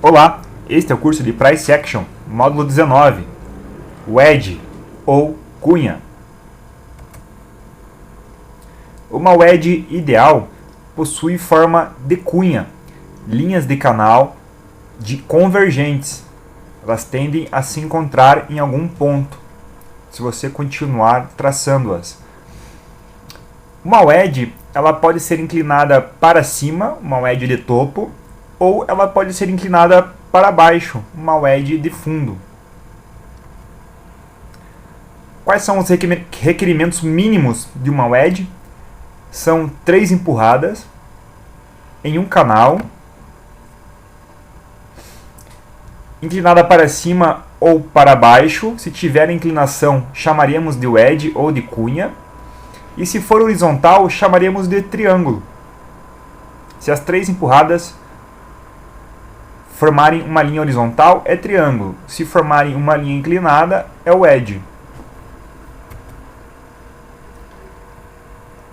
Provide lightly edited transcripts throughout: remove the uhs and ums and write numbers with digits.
Olá, este é o curso de Price Action, módulo 19, wedge ou cunha. Uma wedge ideal possui forma de cunha, linhas de canal convergentes. Elas tendem a se encontrar em algum ponto, se você continuar traçando-as. Uma wedge ela pode ser inclinada para cima, uma wedge de topo, ou ela pode ser inclinada para baixo, uma wedge de fundo. Quais são os requerimentos mínimos de uma wedge? São 3 empurradas em um canal, inclinada para cima ou para baixo. Se tiver inclinação, chamaríamos de wedge ou de cunha. E se for horizontal, chamaríamos de triângulo. Se as 3 empurradas formarem uma linha horizontal, é triângulo. Se formarem uma linha inclinada, é wedge.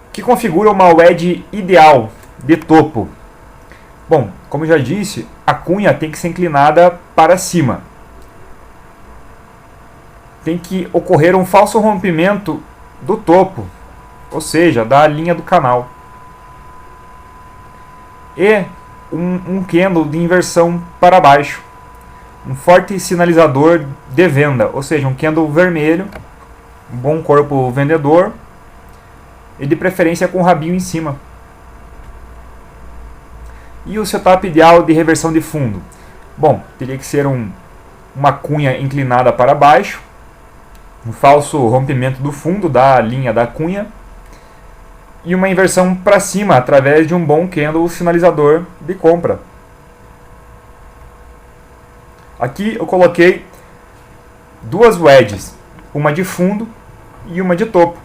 O que configura uma wedge ideal de topo? Bom, como eu já disse, a cunha tem que ser inclinada para cima. Tem que ocorrer um falso rompimento do topo, ou seja, da linha do canal. E um candle de inversão para baixo. Um forte sinalizador de venda, ou seja, um candle vermelho, um bom corpo vendedor, e de preferência com o rabinho em cima. E o setup ideal de reversão de fundo? Bom, teria que ser uma cunha inclinada para baixo, um falso rompimento do fundo da linha da cunha, e uma inversão para cima através de um bom candle sinalizador de compra. Aqui eu coloquei 2 wedges, uma de fundo e uma de topo.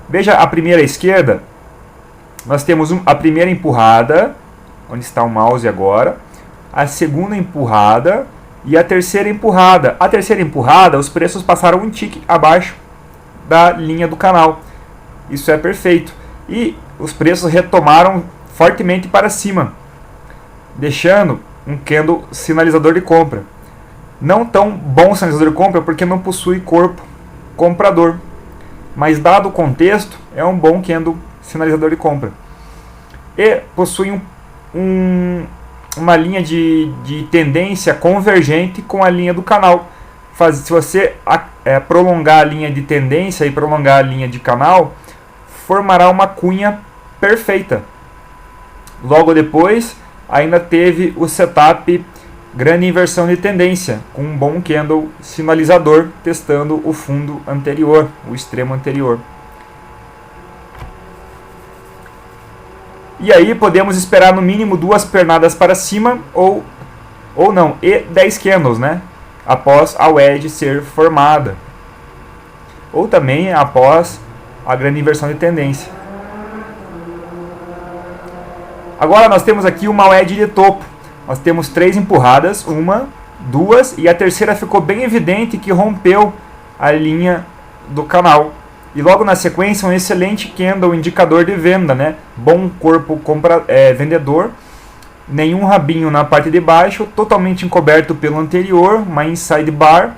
Veja a primeira à esquerda, nós temos a primeira empurrada, onde está o mouse agora, a segunda empurrada e a terceira empurrada. A terceira empurrada, os preços passaram um tique abaixo da linha do canal. Isso é perfeito. E os preços retomaram fortemente para cima, deixando um candle sinalizador de compra. Não tão bom sinalizador de compra porque não possui corpo comprador, mas dado o contexto, é um bom candle sinalizador de compra. E possui uma linha de tendência convergente com a linha do canal. Se você prolongar a linha de tendência e prolongar a linha de canal, formará uma cunha perfeita. Logo depois, ainda teve o setup grande inversão de tendência, com um bom candle sinalizador, testando o fundo anterior, o extremo anterior. E aí podemos esperar no mínimo 2 pernadas para cima, ou não, e 10 candles, né? Após a wedge ser formada, ou também após a grande inversão de tendência. Agora nós temos aqui uma wedge de topo. Nós temos 3 empurradas, 1, 2, e a terceira ficou bem evidente que rompeu a linha do canal. E logo na sequência um excelente candle indicador de venda, né? Bom corpo vendedor. Nenhum rabinho na parte de baixo, totalmente encoberto pelo anterior, uma inside bar,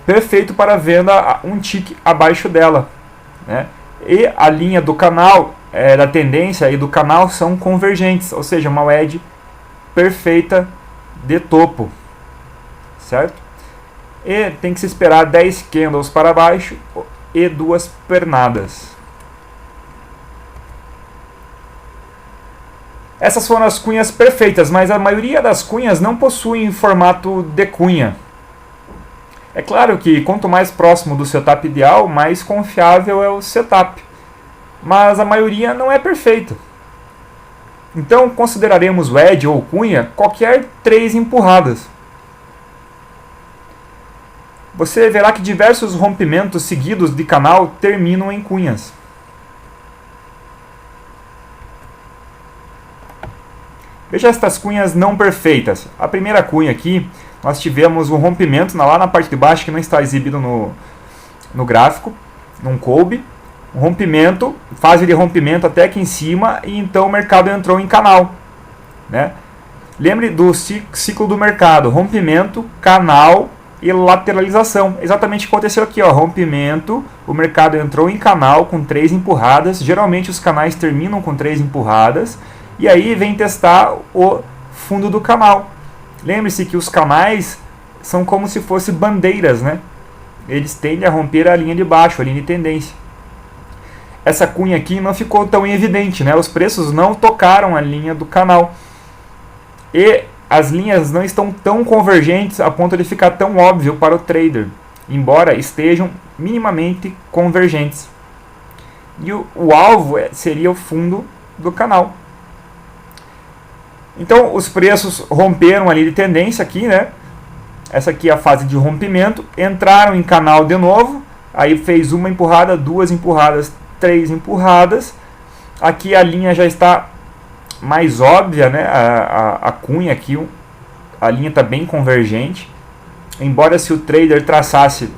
perfeito para venda um tique abaixo dela, né? E a linha do canal, da tendência e do canal são convergentes, ou seja, uma wedge perfeita de topo, certo? E tem que se esperar 10 candles para baixo e 2 pernadas. Essas foram as cunhas perfeitas, mas a maioria das cunhas não possuem formato de cunha. É claro que quanto mais próximo do setup ideal, mais confiável é o setup. Mas a maioria não é perfeita. Então consideraremos wedge ou cunha qualquer 3 empurradas. Você verá que diversos rompimentos seguidos de canal terminam em cunhas. Veja estas cunhas não perfeitas. A primeira cunha aqui, nós tivemos um rompimento lá na parte de baixo, que não está exibido no gráfico, num Kolbe. Um rompimento, fase de rompimento até aqui em cima, e então o mercado entrou em canal. né? Lembre do ciclo do mercado: rompimento, canal e lateralização. Exatamente o que aconteceu aqui, ó. Rompimento, o mercado entrou em canal com 3 empurradas. Geralmente os canais terminam com 3 empurradas. E aí vem testar o fundo do canal. Lembre-se que os canais são como se fossem bandeiras, né? Eles tendem a romper a linha de baixo, a linha de tendência. Essa cunha aqui não ficou tão evidente, né? Os preços não tocaram a linha do canal. E as linhas não estão tão convergentes a ponto de ficar tão óbvio para o trader, embora estejam minimamente convergentes. E o alvo seria o fundo do canal. Então os preços romperam ali de tendência aqui, né? Essa aqui é a fase de rompimento. Entraram em canal de novo. Aí fez uma empurrada, 2 empurradas, 3 empurradas. Aqui a linha já está mais óbvia, né? A cunha aqui, a linha está bem convergente. Embora se o trader traçasse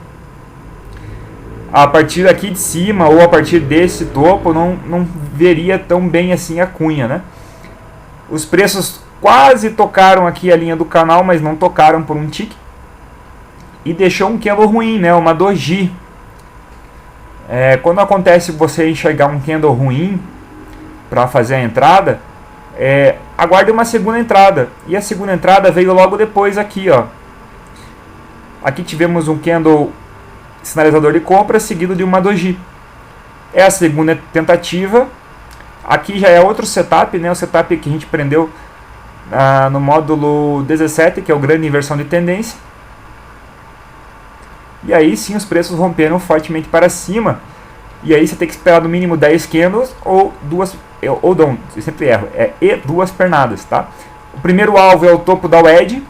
a partir aqui de cima ou a partir desse topo, não veria tão bem assim a cunha, né? Os preços quase tocaram aqui a linha do canal, mas não tocaram por um tique. E deixou um candle ruim, né? Uma doji. Quando acontece você enxergar um candle ruim para fazer a entrada, aguarde uma segunda entrada. E a segunda entrada veio logo depois aqui, ó. Aqui tivemos um candle sinalizador de compra seguido de uma doji. É a segunda tentativa. Aqui já é outro setup, né? O setup que a gente aprendeu no módulo 17, que é o grande inversão de tendência. E aí sim os preços romperam fortemente para cima. E aí você tem que esperar no mínimo 10 candles ou duas, eu sempre erro, e 2 pernadas, tá? O primeiro alvo é o topo da wedge.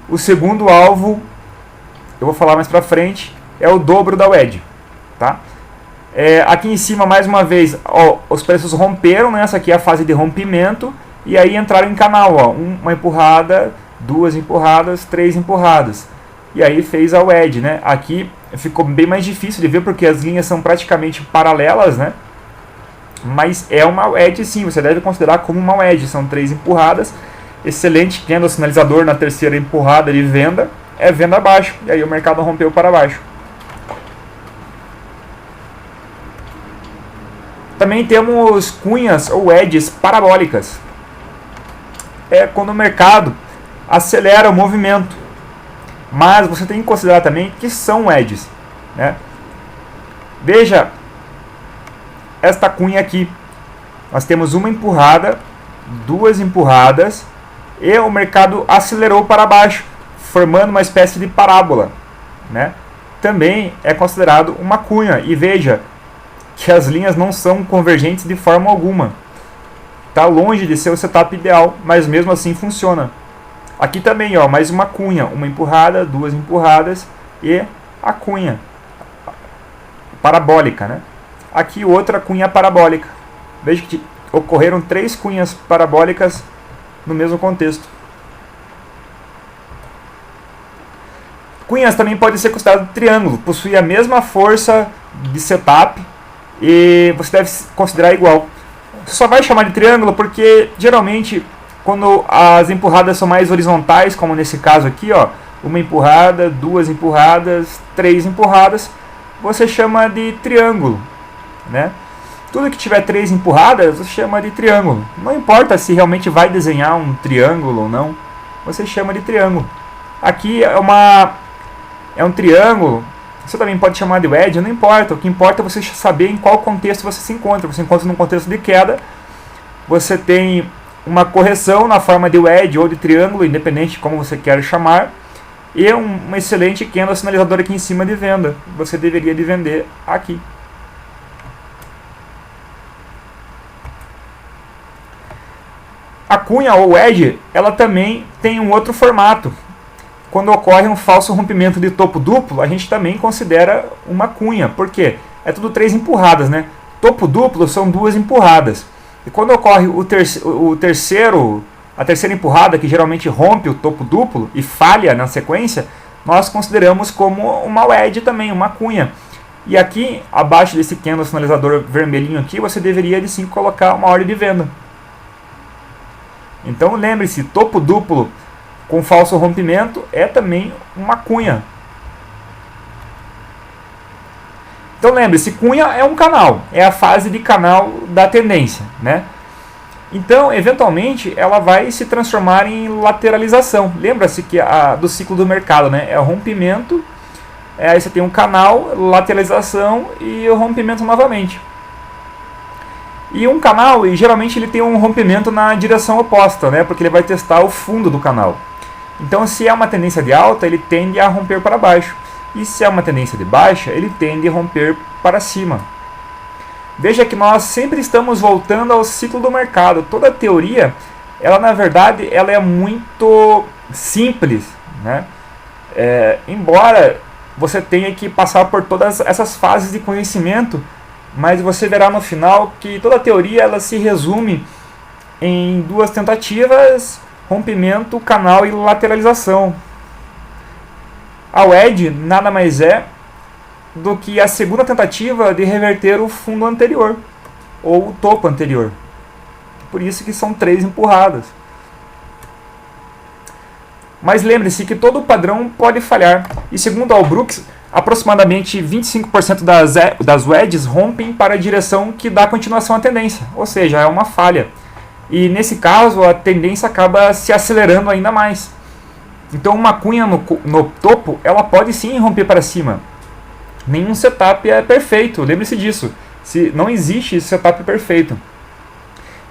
O segundo alvo, eu vou falar mais pra frente, é o dobro da wedge, tá? Aqui em cima, mais uma vez, ó, os preços romperam, né? Essa aqui é a fase de rompimento. E aí entraram em canal, ó, uma empurrada, 2 empurradas, 3 empurradas. E aí fez a wedge, né? Aqui ficou bem mais difícil de ver porque as linhas são praticamente paralelas, né? Mas é uma wedge sim, você deve considerar como uma wedge. São 3 empurradas. Excelente candle sinalizador na terceira empurrada de venda. É venda abaixo. E aí o mercado rompeu para baixo. Também temos cunhas ou wedges parabólicas. É quando o mercado acelera o movimento. Mas você tem que considerar também que são wedges, né? Veja esta cunha aqui. Nós temos uma empurrada, 2 empurradas e o mercado acelerou para baixo, formando uma espécie de parábola, né? Também é considerado uma cunha. E veja que as linhas não são convergentes de forma alguma. Está longe de ser o setup ideal, mas mesmo assim funciona. Aqui também, ó, mais uma cunha, uma empurrada, 2 empurradas e a cunha parabólica, né? Aqui outra cunha parabólica. Veja que ocorreram 3 cunhas parabólicas no mesmo contexto. Cunhas também podem ser consideradas triângulo, possui a mesma força de setup e você deve considerar igual. Você só vai chamar de triângulo porque geralmente quando as empurradas são mais horizontais, como nesse caso aqui, ó, uma empurrada, 2 empurradas, 3 empurradas, você chama de triângulo, né? Tudo que tiver 3 empurradas, você chama de triângulo. Não importa se realmente vai desenhar um triângulo ou não, você chama de triângulo. Aqui é um triângulo, você também pode chamar de wedge, não importa. O que importa é você saber em qual contexto você se encontra. Você se encontra num contexto de queda, você tem uma correção na forma de wedge ou de triângulo, independente de como você quer chamar, e um excelente candle sinalizador aqui em cima de venda. Você deveria de vender aqui. A cunha ou wedge, ela também tem um outro formato. Quando ocorre um falso rompimento de topo duplo, a gente também considera uma cunha. Por quê? É tudo 3 empurradas, né? Topo duplo são 2 empurradas. E quando ocorre a terceira empurrada, que geralmente rompe o topo duplo e falha na sequência, nós consideramos como uma wedge também, uma cunha. E aqui, abaixo desse candle sinalizador vermelhinho aqui, você deveria de sim colocar uma ordem de venda. Então lembre-se, topo duplo com falso rompimento é também uma cunha. Então lembre-se, cunha é um canal, é a fase de canal da tendência, né? Então, eventualmente, ela vai se transformar em lateralização. Lembra-se que do ciclo do mercado, né? É o rompimento, aí você tem um canal, lateralização e o rompimento novamente. E um canal, geralmente ele tem um rompimento na direção oposta, né? Porque ele vai testar o fundo do canal. Então, se é uma tendência de alta, ele tende a romper para baixo. E se é uma tendência de baixa, ele tende a romper para cima. Veja que nós sempre estamos voltando ao ciclo do mercado. Toda a teoria, ela na verdade, ela é muito simples, né? Embora você tenha que passar por todas essas fases de conhecimento, mas você verá no final que toda a teoria ela se resume em duas tentativas: rompimento, canal e lateralização. A WED nada mais é do que a segunda tentativa de reverter o fundo anterior, ou o topo anterior. Por isso que são 3 empurradas. Mas lembre-se que todo padrão pode falhar. E segundo Albrook, aproximadamente 25% das WEDs rompem para a direção que dá continuação à tendência. Ou seja, é uma falha. E nesse caso, a tendência acaba se acelerando ainda mais. Então uma cunha no topo, ela pode sim romper para cima. Nenhum setup é perfeito, lembre-se disso. Não existe setup perfeito.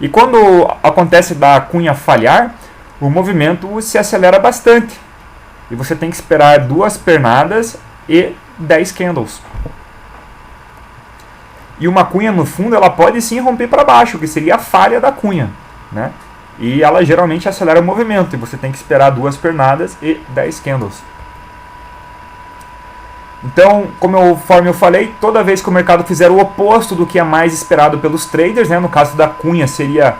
E quando acontece da cunha falhar, o movimento se acelera bastante. E você tem que esperar 2 pernadas e 10 candles. E uma cunha no fundo, ela pode sim romper para baixo, que seria a falha da cunha, né? E ela geralmente acelera o movimento, e você tem que esperar 2 pernadas e 10 candles. Então, conforme eu falei, toda vez que o mercado fizer o oposto do que é mais esperado pelos traders, né, no caso da cunha seria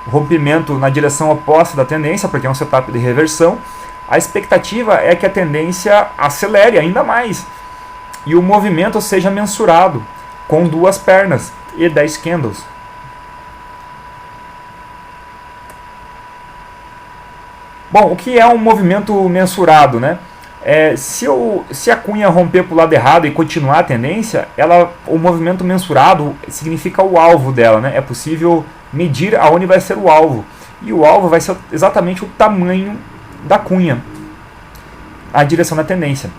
o rompimento na direção oposta da tendência, porque é um setup de reversão, a expectativa é que a tendência acelere ainda mais e o movimento seja mensurado com 2 pernas e 10 candles. Bom, o que é um movimento mensurado, né? Se a cunha romper para o lado errado e continuar a tendência, o movimento mensurado significa o alvo dela, né? É possível medir aonde vai ser o alvo. E o alvo vai ser exatamente o tamanho da cunha, a direção da tendência.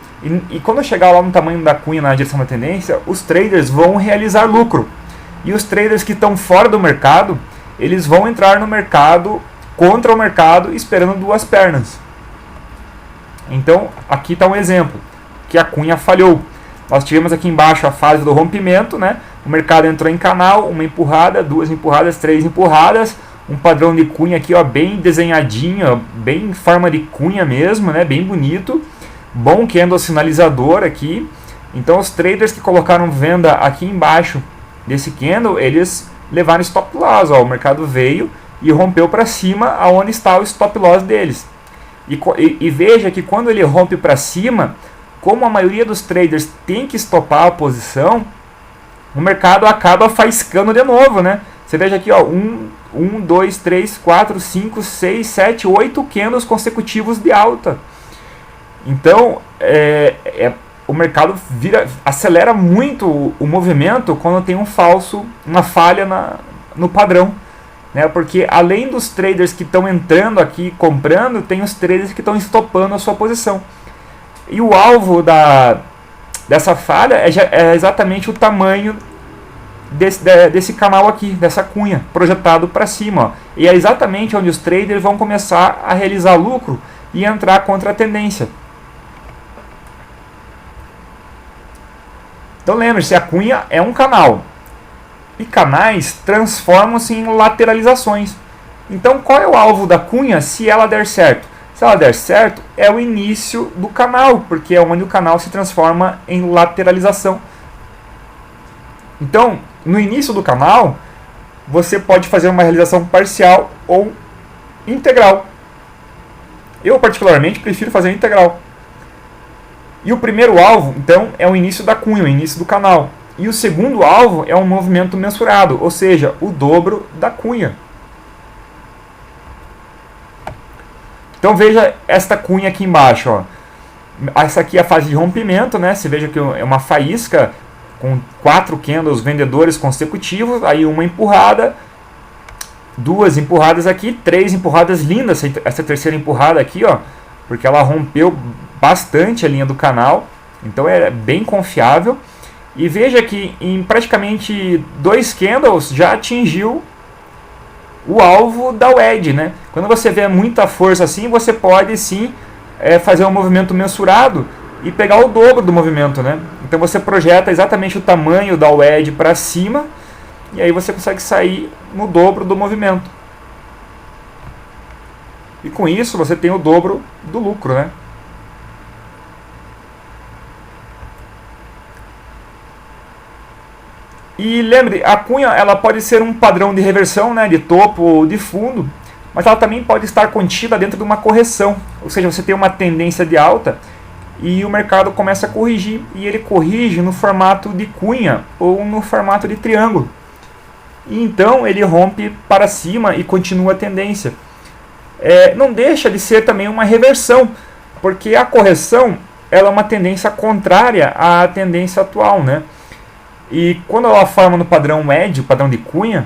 E quando chegar lá no tamanho da cunha na direção da tendência, os traders vão realizar lucro. E os traders que estão fora do mercado, eles vão entrar no mercado, contra o mercado, esperando 2 pernas. Então, aqui está um exemplo, que a cunha falhou. Nós tivemos aqui embaixo a fase do rompimento, né? O mercado entrou em canal, 1 empurrada, 2 empurradas, 3 empurradas, um padrão de cunha aqui, ó, bem desenhadinho, ó, bem em forma de cunha mesmo, né? Bem bonito. Bom candle sinalizador aqui. Então, os traders que colocaram venda aqui embaixo desse candle, eles levaram stop loss, ó, o mercado veio e rompeu para cima aonde está o stop loss deles. E veja que quando ele rompe para cima, como a maioria dos traders tem que stopar a posição, o mercado acaba faiscando de novo, né? Você veja aqui, ó, 1, 2, 3, 4, 5, 6, 7, 8 candles consecutivos de alta. Então, o mercado acelera muito o movimento quando tem uma falha no padrão. Né? Porque além dos traders que estão entrando aqui comprando, tem os traders que estão estopando a sua posição. E o alvo dessa falha é exatamente o tamanho desse canal aqui, dessa cunha, projetado para cima. Ó. E é exatamente onde os traders vão começar a realizar lucro e entrar contra a tendência. Então lembre-se, a cunha é um canal. E canais transformam-se em lateralizações. Então qual é o alvo da cunha se ela der certo? Se ela der certo, é o início do canal, porque é onde o canal se transforma em lateralização. Então, no início do canal, você pode fazer uma realização parcial ou integral. Eu particularmente prefiro fazer integral. E o primeiro alvo, então, é o início da cunha, o início do canal. E o segundo alvo é um movimento mensurado, ou seja, o dobro da cunha. Então veja esta cunha aqui embaixo, ó. Essa aqui é a fase de rompimento, né? Você veja que é uma faísca com 4 candles vendedores consecutivos, aí uma empurrada, 2 empurradas aqui, 3 empurradas lindas, essa terceira empurrada aqui, ó, porque ela rompeu bastante a linha do canal, então é bem confiável. E veja que em praticamente 2 candles já atingiu o alvo da wedge, né? Quando você vê muita força assim, você pode sim fazer um movimento mensurado e pegar o dobro do movimento, né? Então você projeta exatamente o tamanho da wedge para cima e aí você consegue sair no dobro do movimento. E com isso você tem o dobro do lucro, né? E lembre, a cunha ela pode ser um padrão de reversão, né, de topo ou de fundo, mas ela também pode estar contida dentro de uma correção. Ou seja, você tem uma tendência de alta e o mercado começa a corrigir, e ele corrige no formato de cunha ou no formato de triângulo. E então ele rompe para cima e continua a tendência. Não deixa de ser também uma reversão, porque a correção ela é uma tendência contrária à tendência atual, né? E quando ela forma no padrão wedge, o padrão de cunha,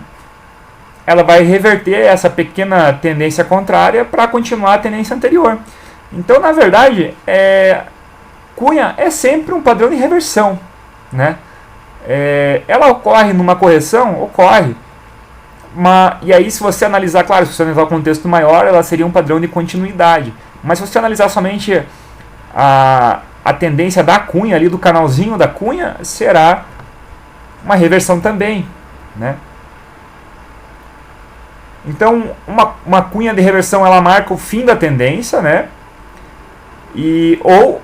ela vai reverter essa pequena tendência contrária para continuar a tendência anterior. Então, na verdade, cunha é sempre um padrão de reversão, né? Ela ocorre numa correção? Ocorre. E aí, se você analisar, claro, se você analisar o contexto maior, ela seria um padrão de continuidade. Mas se você analisar somente a tendência da cunha, ali do canalzinho da cunha, será uma reversão também, né? Então, uma cunha de reversão ela marca o fim da tendência, né? Ou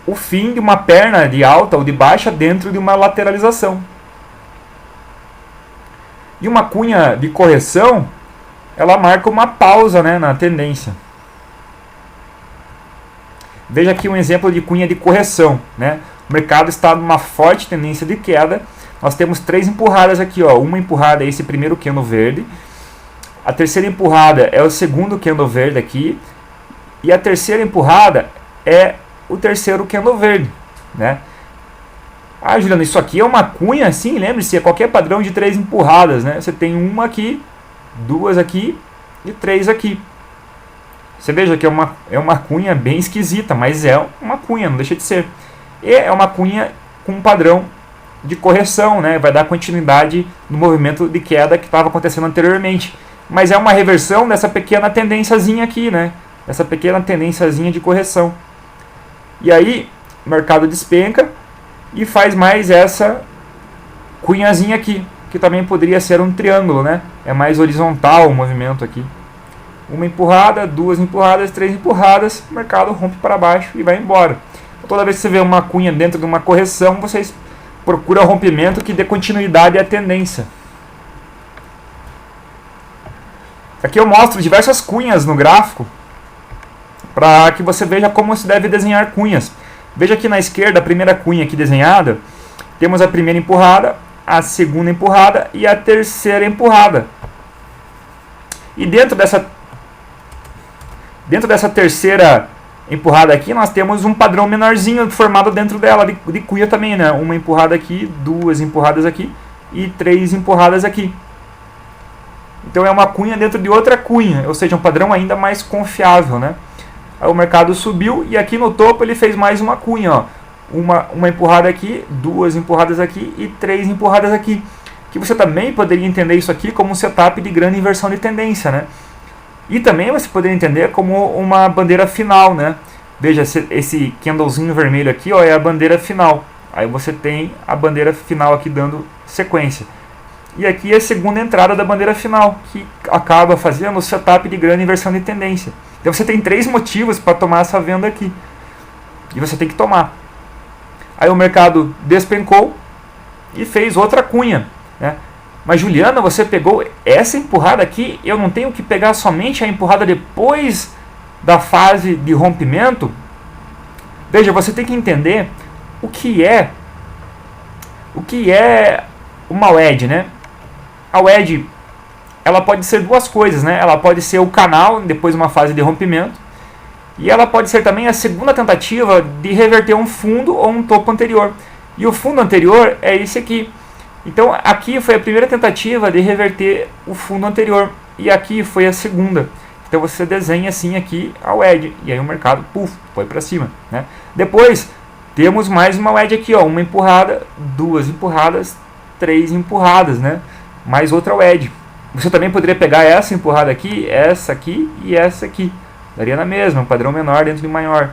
o fim de uma perna de alta ou de baixa dentro de uma lateralização. E uma cunha de correção, ela marca uma pausa, né, na tendência. Veja aqui um exemplo de cunha de correção, né? O mercado está numa forte tendência de queda. Nós temos 3 empurradas aqui, ó. Uma empurrada é esse primeiro candle verde. A terceira empurrada é o segundo candle verde aqui. E a terceira empurrada é o terceiro candle verde, né? Juliano, isso aqui é uma cunha, sim, lembre-se, é qualquer padrão de 3 empurradas, né? Você tem uma aqui, 2 aqui e 3 aqui. Você veja que é uma cunha bem esquisita, mas é uma cunha, não deixa de ser. E é uma cunha com um padrão de correção, né? Vai dar continuidade no movimento de queda que estava acontecendo anteriormente. Mas é uma reversão dessa pequena tendênciazinha aqui, né? Essa pequena tendênciazinha de correção. E aí, o mercado despenca e faz mais essa cunhazinha aqui, que também poderia ser um triângulo, né? É mais horizontal o movimento aqui. Uma empurrada, 2 empurradas, 3 empurradas, o mercado rompe para baixo e vai embora. Toda vez que você vê uma cunha dentro de uma correção, vocês procuram o rompimento que dê continuidade à tendência. Aqui eu mostro diversas cunhas no gráfico, para que você veja como se deve desenhar cunhas. Veja aqui na esquerda, a primeira cunha aqui desenhada, temos a primeira empurrada, a segunda empurrada e a terceira empurrada. E dentro dessa terceira empurrada aqui, nós temos um padrão menorzinho formado dentro dela, de cunha também, né? Uma empurrada aqui, 2 empurradas aqui e 3 empurradas aqui. Então é uma cunha dentro de outra cunha, ou seja, um padrão ainda mais confiável, né? Aí o mercado subiu e aqui no topo ele fez mais uma cunha, ó. Uma empurrada aqui, 2 empurradas aqui e 3 empurradas aqui. Que você também poderia entender isso aqui como um setup de grande inversão de tendência, né? E também você poderia entender como uma bandeira final, né? Veja, esse candlezinho vermelho aqui, ó, é a bandeira final. Aí você tem a bandeira final aqui dando sequência. E aqui é a segunda entrada da bandeira final, que acaba fazendo o setup de grande inversão de tendência. Então você tem 3 motivos para tomar essa venda aqui. E você tem que tomar. Aí o mercado despencou e fez outra cunha, né? Mas Juliana, você pegou essa empurrada aqui, eu não tenho que pegar somente a empurrada depois da fase de rompimento? Veja, você tem que entender o que é uma wedge, né? A wedge, ela pode ser duas coisas, né? Ela pode ser o canal depois de uma fase de rompimento, E ela pode ser também a segunda tentativa de reverter um fundo ou um topo anterior. E o fundo anterior é esse aqui. Então aqui foi a primeira tentativa de reverter o fundo anterior. E aqui foi a segunda. Então você desenha assim aqui a wedge. E aí o mercado, puf, foi para cima, né? Depois temos mais uma wedge aqui, ó, uma empurrada, duas empurradas, três empurradas, né? Mais outra wedge. Você também poderia pegar essa empurrada aqui, essa aqui e essa aqui. Daria na mesma, um padrão menor dentro de maior.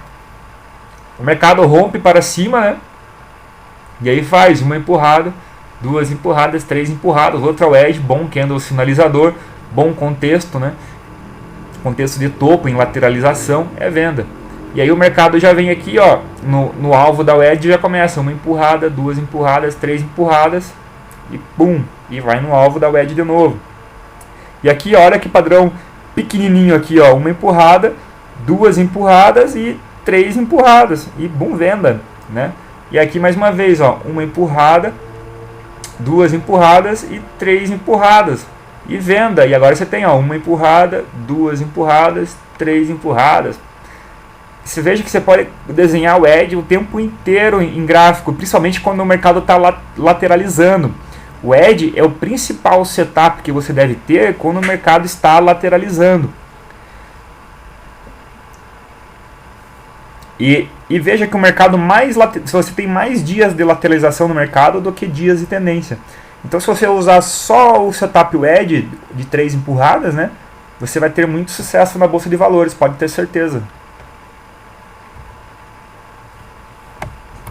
O mercado rompe para cima, né? E aí faz uma empurrada, duas empurradas, três empurradas, outra wedge, bom candle sinalizador, bom contexto, né? Contexto de topo em lateralização é venda. E aí o mercado já vem aqui, ó, no alvo da wedge já começa uma empurrada, duas empurradas, três empurradas e pum, e vai no alvo da wedge de novo. E aqui olha que padrão pequenininho aqui, ó, uma empurrada, duas empurradas e três empurradas e bum, venda, né? E aqui mais uma vez, ó, uma empurrada, duas empurradas e três empurradas e venda. E agora você tem, ó, uma empurrada, duas empurradas, três empurradas. Você veja que você pode desenhar o wedge o tempo inteiro em gráfico, principalmente quando o mercado está lateralizando. O wedge é o principal setup que você deve ter quando o mercado está lateralizando. E veja que o mercado se você tem mais dias de lateralização no mercado do que dias de tendência. Então se você usar só o setup wedge de três empurradas, né, você vai ter muito sucesso na bolsa de valores, pode ter certeza.